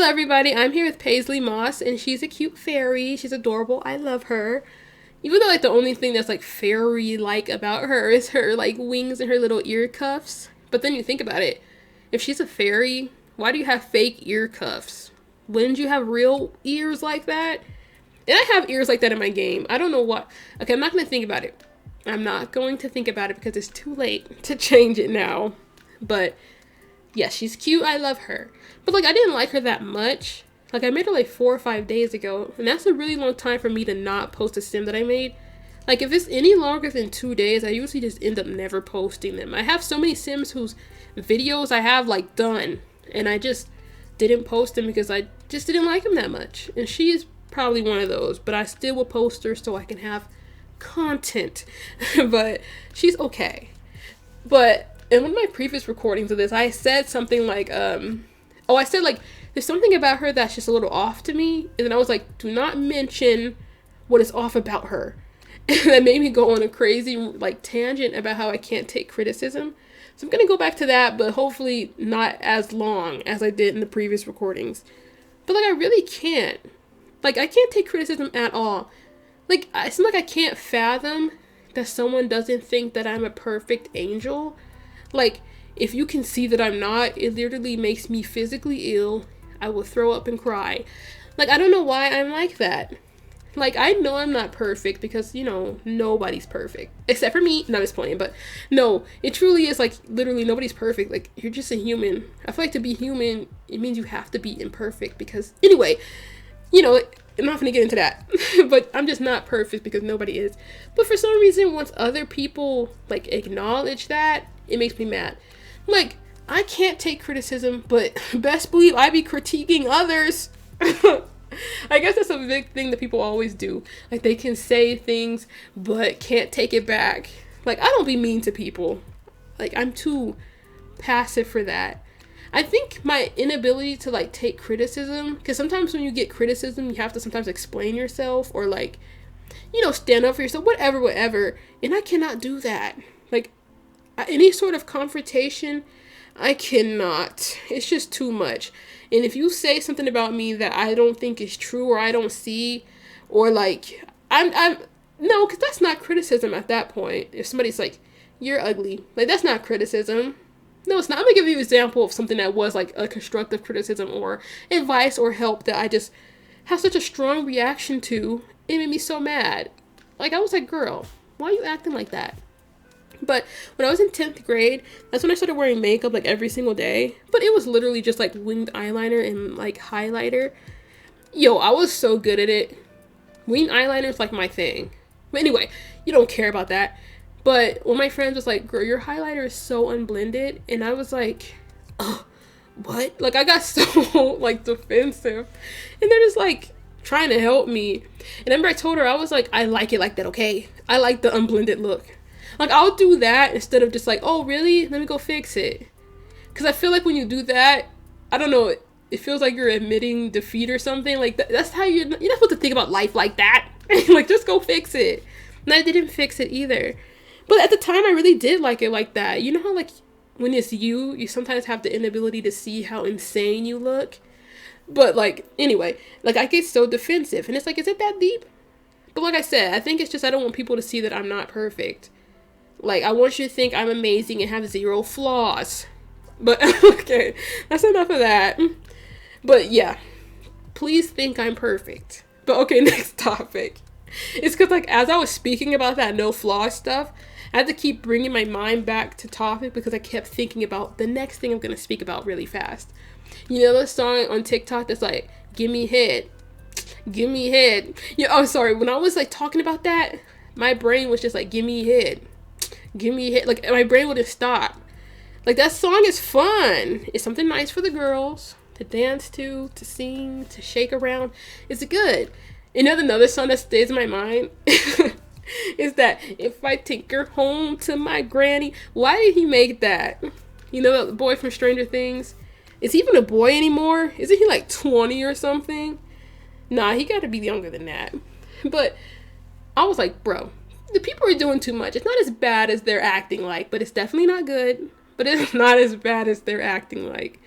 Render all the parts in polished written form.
everybody, I'm here with Paisley Moss, and she's a cute fairy. She's adorable. I love her. Even though, like, the only thing that's, like, fairy-like about her is her, like, wings and her little ear cuffs. But then you think about it. If she's a fairy, why do you have fake ear cuffs? Wouldn't you have real ears like that? And I have ears like that in my game. I don't know what. Okay, I'm not going to think about it. I'm not going to think about it because it's too late to change it now. But yeah, she's cute. I love her. But like, I didn't like her that much. Like, I made her like 4 or 5 days ago. And that's a really long time for me to not post a sim that I made. Like, if it's any longer than 2 days, I usually just end up never posting them. I have so many sims whose videos I have like done. And I just didn't post them because I just didn't like them that much. And she is probably one of those. But I still will post her so I can have content. But she's okay. But in one of my previous recordings of this, I said something like, I said, like, there's something about her that's just a little off to me. And then I was like, do not mention what is off about her. And that made me go on a crazy, like, tangent about how I can't take criticism. So I'm going to go back to that, but hopefully not as long as I did in the previous recordings. But, like, I really can't. Like, I can't take criticism at all. Like, it's like I can't fathom that someone doesn't think that I'm a perfect angel. Like, if you can see that I'm not, it literally makes me physically ill. I will throw up and cry. Like, I don't know why I'm like that. Like, I know I'm not perfect because, you know, nobody's perfect. Except for me. No, I'm just playing. But no, it truly is, like, literally nobody's perfect. Like, you're just a human. I feel like to be human, it means you have to be imperfect. Because, anyway, you know, I'm not going to get into that. But I'm just not perfect because nobody is. But for some reason, once other people, like, acknowledge that, it makes me mad. Like, I can't take criticism, but best believe I be critiquing others. I guess that's a big thing that people always do. Like, they can say things, but can't take it back. Like, I don't be mean to people. Like, I'm too passive for that. I think my inability to, like, take criticism, because sometimes when you get criticism, you have to sometimes explain yourself, or, like, you know, stand up for yourself, whatever. And I cannot do that. Like, any sort of confrontation, I cannot. It's just too much. And if you say something about me that I don't think is true, or I don't see, or like, no, because that's not criticism at that point. If somebody's like, you're ugly, like, that's not criticism. No, it's not. I'm gonna give you an example of something that was like a constructive criticism or advice or help that I just have such a strong reaction to. It made me so mad. Like, I was like, girl, why are you acting like that? But when I was in 10th grade, that's when I started wearing makeup, like, every single day. But it was literally just, like, winged eyeliner and, like, highlighter. Yo, I was so good at it. Winged eyeliner is, like, my thing. But anyway, you don't care about that. But when my friends was like, girl, your highlighter is so unblended. And I was like, what? Like, I got so, like, defensive. And they're just, like, trying to help me. And I remember I told her, I was like, I like it like that, okay? I like the unblended look. Like, I'll do that instead of just like, oh, really? Let me go fix it. Because I feel like when you do that, I don't know, it feels like you're admitting defeat or something. Like, that's how you're not supposed to think about life like that. Like, just go fix it. And I didn't fix it either. But at the time, I really did like it like that. You know how, like, when it's you sometimes have the inability to see how insane you look? But, like, anyway, like, I get so defensive. And it's like, is it that deep? But like I said, I think it's just I don't want people to see that I'm not perfect. Like, I want you to think I'm amazing and have 0 flaws. But, okay, that's enough of that. But, yeah, please think I'm perfect. But, okay, next topic. It's because, like, as I was speaking about that no flaw stuff, I had to keep bringing my mind back to topic because I kept thinking about the next thing I'm going to speak about really fast. You know the song on TikTok that's like, give me head. Give me head. Yeah, oh, sorry. When I was, like, talking about that, my brain was just like, give me head. Give me a hit. Like, my brain wouldn't stop. Like, that song is fun. It's something nice for the girls to dance to sing, to shake around. It's good. Another song that stays in my mind is that if I take her home to my granny. Why did he make that? You know, the boy from Stranger Things? Is he even a boy anymore? Isn't he like 20 or something? Nah, he gotta be younger than that. But I was like, bro, the people are doing too much. It's not as bad as they're acting like, but it's definitely not good. But it's not as bad as they're acting like.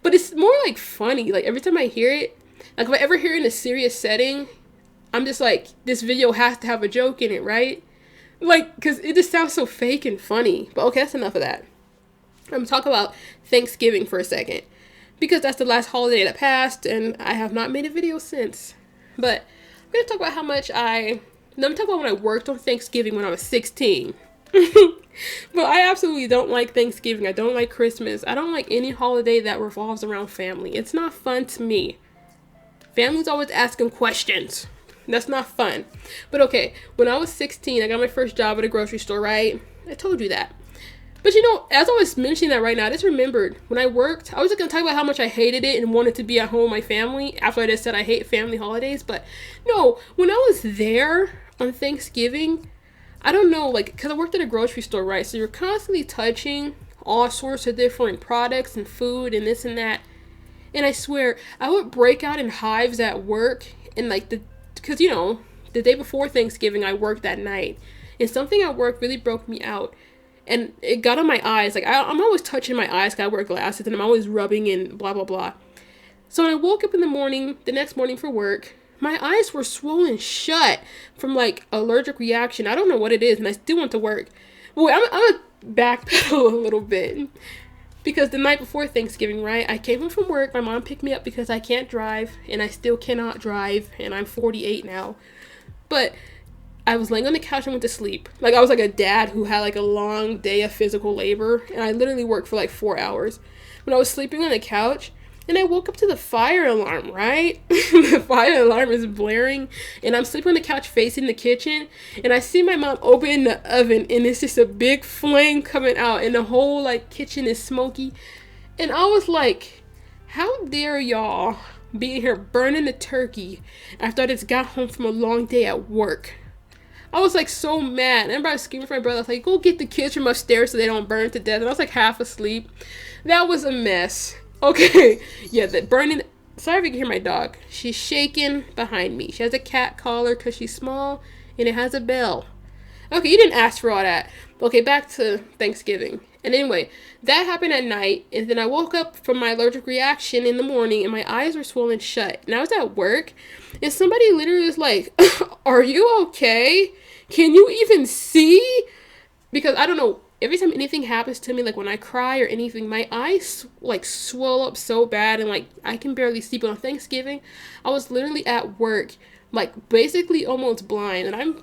But it's more like funny. Like every time I hear it, like if I ever hear it in a serious setting, I'm just like, this video has to have a joke in it, right? Like, because it just sounds so fake and funny. But okay, that's enough of that. I'm going to talk about Thanksgiving for a second, because that's the last holiday that passed, and I have not made a video since. But I'm going to talk about let me talk about when I worked on Thanksgiving when I was 16. But I absolutely don't like Thanksgiving. I don't like Christmas. I don't like any holiday that revolves around family. It's not fun to me. Family's always asking questions. That's not fun. But okay, when I was 16, I got my first job at a grocery store, right? I told you that. But you know, as I was mentioning that right now, I just remembered when I worked, I was just going to talk about how much I hated it and wanted to be at home with my family after I just said I hate family holidays. But no, when I was there on Thanksgiving, I don't know, like, because I worked at a grocery store, right? So you're constantly touching all sorts of different products and food and this and that. And I swear, I would break out in hives at work and like because you know, the day before Thanksgiving, I worked that night. And something at work really broke me out. And it got on my eyes. Like, I'm always touching my eyes because I wear glasses and I'm always rubbing and blah, blah, blah. So when I woke up in the next morning for work, my eyes were swollen shut from like allergic reaction. I don't know what it is, and I still went to work. Well, I'm going to backpedal a little bit. Because the night before Thanksgiving, right, I came home from work. My mom picked me up because I can't drive, and I still cannot drive, and I'm 48 now. But I was laying on the couch and went to sleep. Like, I was like a dad who had like a long day of physical labor, and I literally worked for like 4 hours. When I was sleeping on the couch, and I woke up to the fire alarm, right? The fire alarm is blaring, and I'm sleeping on the couch facing the kitchen, and I see my mom open the oven, and it's just a big flame coming out, and the whole like kitchen is smoky. And I was like, how dare y'all be in here burning the turkey after I just got home from a long day at work? I was like so mad. And everybody was screaming for my brother. I was like, go get the kids from upstairs so they don't burn to death. And I was like half asleep. That was a mess. Okay, yeah, the burning. Sorry if you can hear my dog. She's shaking behind me. She has a cat collar because she's small, and it has a bell. Okay, you didn't ask for all that. Okay, back to Thanksgiving. And anyway, that happened at night, and then I woke up from my allergic reaction in the morning, and my eyes were swollen shut. And I was at work, and somebody literally was like, are you okay? Can you even see? Because I don't know. Every time anything happens to me, like when I cry or anything, my eyes like swell up so bad and like I can barely see. But on Thanksgiving, I was literally at work, like basically almost blind. And I'm,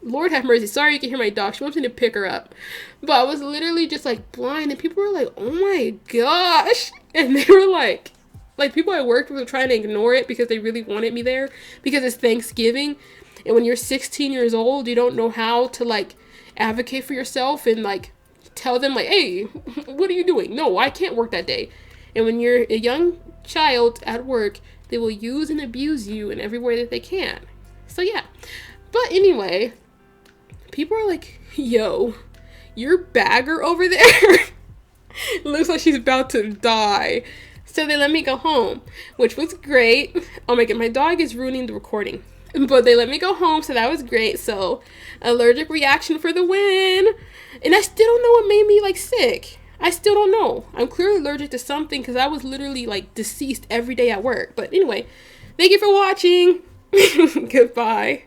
Lord have mercy, sorry you can hear my dog. She wants me to pick her up. But I was literally just like blind, and people were like, oh my gosh. And they were like people I worked with were trying to ignore it because they really wanted me there because it's Thanksgiving. And when you're 16 years old, you don't know how to like advocate for yourself and like tell them like, hey, what are you doing? No, I can't work that day. And when you're a young child at work, they will use and abuse you in every way that they can. So yeah. But anyway, people are like, yo, your bagger over there looks like she's about to die. So they let me go home, which was great. Oh my god, my dog is ruining the recording. But they let me go home, so that was great. So, allergic reaction for the win. And I still don't know what made me, like, sick. I still don't know. I'm clearly allergic to something because I was literally, like, deceased every day at work. But anyway, thank you for watching. Goodbye.